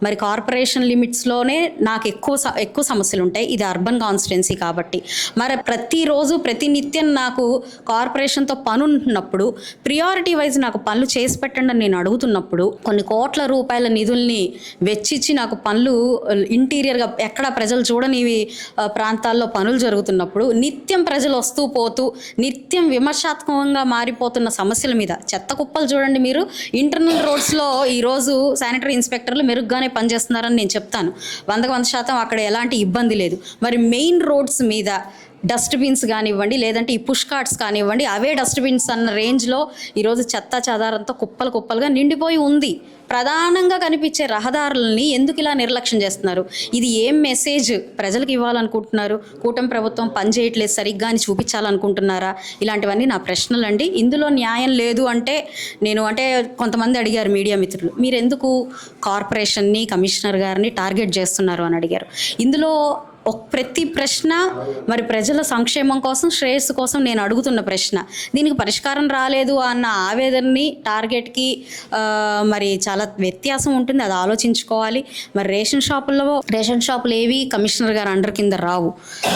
మరి కార్పొరేషన్ లిమిట్స్లోనే నాకు ఎక్కువ సమస్యలు ఉంటాయి. ఇది అర్బన్ కాన్స్టిట్యున్సీ కాబట్టి మరి ప్రతిరోజు ప్రతినిత్యం నాకు కార్పొరేషన్తో పని ఉన్నప్పుడు ప్రియారిటీ వైజ్ నాకు పనులు చేసి పెట్టండి అని నేను అడుగుతున్నప్పుడు కొన్ని కోట్ల రూపాయల నిధుల్ని వెచ్చిచ్చి నాకు పనులు ఇంటీరియర్గా ఎక్కడ ప్రజలు చూడని ప్రాంతాల్లో పనులు జరుగుతున్నప్పుడు నిత్యం ప్రజలు వస్తూ పోతూ నిత్యం విమర్శాత్మకంగా మారిపోతున్న సమస్యల మీద చెత్త కుప్పలు చూడండి మీరు. ఇంటర్నల్ రోడ్స్లో ఈరోజు శానిటరీ ఇన్స్పెక్టర్లు మెరుగ్గానే పనిచేస్తున్నారని నేను చెప్తాను. 100% అక్కడ ఎలాంటి ఇబ్బంది లేదు. మరి మెయిన్ రోడ్స్ మీద డస్ట్బిన్స్ కానివ్వండి, లేదంటే ఈ పుష్ కార్ట్స్ కానివ్వండి, అవే డస్ట్బిన్స్ అన్న రేంజ్లో ఈరోజు చెత్త చెదారంతో కుప్పలుగా నిండిపోయి ఉంది. ప్రధానంగా కనిపించే రహదారులని ఎందుకు ఇలా నిర్లక్ష్యం చేస్తున్నారు? ఇది ఏం మెసేజ్ ప్రజలకు ఇవ్వాలనుకుంటున్నారు? కూటమి ప్రభుత్వం పనిచేయట్లేదు సరిగ్గా అని చూపించాలనుకుంటున్నారా? ఇలాంటివన్నీ నా ప్రశ్నలు అండి. ఇందులో న్యాయం లేదు అంటే కొంతమంది అడిగారు మీడియా మిత్రులు, మీరు ఎందుకు కార్పొరేషన్ని కమిషనర్ గారిని టార్గెట్ చేస్తున్నారు అని అడిగారు. ఇందులో ప్రతి ప్రశ్న మరి ప్రజల సంక్షేమం కోసం, శ్రేయస్సు కోసం నేను అడుగుతున్న ప్రశ్న. దీనికి పరిష్కారం రాలేదు అన్న ఆవేదనని టార్గెట్కి మరి చాలా వ్యత్యాసం ఉంటుంది, అది ఆలోచించుకోవాలి. మరి రేషన్ షాపులు ఏవి కమిషనర్ గారు అండర్ కింద రావు.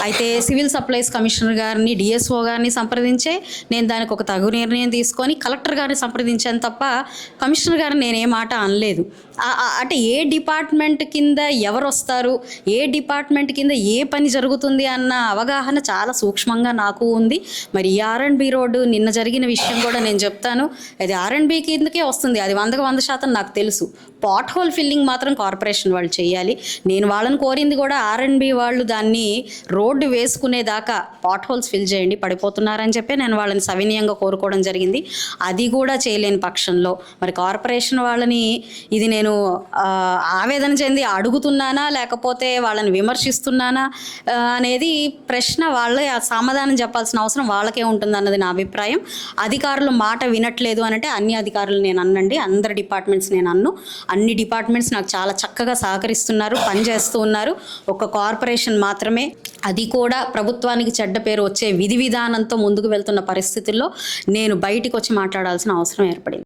అయితే సివిల్ సప్లైస్ కమిషనర్ గారిని, డిఎస్ఓ గారిని సంప్రదించే నేను దానికి ఒక తగు నిర్ణయం తీసుకొని కలెక్టర్ గారిని సంప్రదించాను తప్ప కమిషనర్ గారిని నేనే మాట అనలేదు. అంటే ఏ డిపార్ట్మెంట్ కింద ఎవరు వస్తారు, ఏ డిపార్ట్మెంట్ కింద ఏ పని జరుగుతుంది అన్న అవగాహన చాలా సూక్ష్మంగా నాకు ఉంది. మరి R&B రోడ్డు నిన్న జరిగిన విషయం కూడా నేను చెప్తాను. అది R&B కిందకే వస్తుంది, అది 100% నాకు తెలుసు. పాట్ హోల్ ఫిల్లింగ్ మాత్రం కార్పొరేషన్ వాళ్ళు చేయాలి. నేను వాళ్ళని కోరింది కూడా R&B వాళ్ళు దాన్ని రోడ్డు వేసుకునేదాకా పాట్ హోల్స్ ఫిల్ చేయండి, పడిపోతున్నారని చెప్పి నేను వాళ్ళని సవినయంగా కోరుకోవడం జరిగింది. అది కూడా చేయలేని పక్షంలో మరి కార్పొరేషన్ వాళ్ళని ఇది నేను ఆవేదన చెంది అడుగుతున్నానా లేకపోతే వాళ్ళని విమర్శిస్తున్నానా అనేది ప్రశ్న. వాళ్ళే సమాధానం చెప్పాల్సిన అవసరం వాళ్ళకే ఉంటుంది అన్నది నా అభిప్రాయం. అధికారులు మాట వినట్లేదు అంటే అన్ని అధికారులు నేను అన్నండి, అందరి డిపార్ట్మెంట్స్ నేను అన్ని డిపార్ట్మెంట్స్ నాకు చాలా చక్కగా సహకరిస్తున్నారు, పనిచేస్తూ ఉన్నారు. ఒక కార్పొరేషన్ మాత్రమే, అది కూడా ప్రభుత్వానికి చెడ్డ పేరు వచ్చే విధి విధానంతో ముందుకు వెళ్తున్న పరిస్థితుల్లో నేను బయటికి వచ్చి మాట్లాడాల్సిన అవసరం ఏర్పడింది.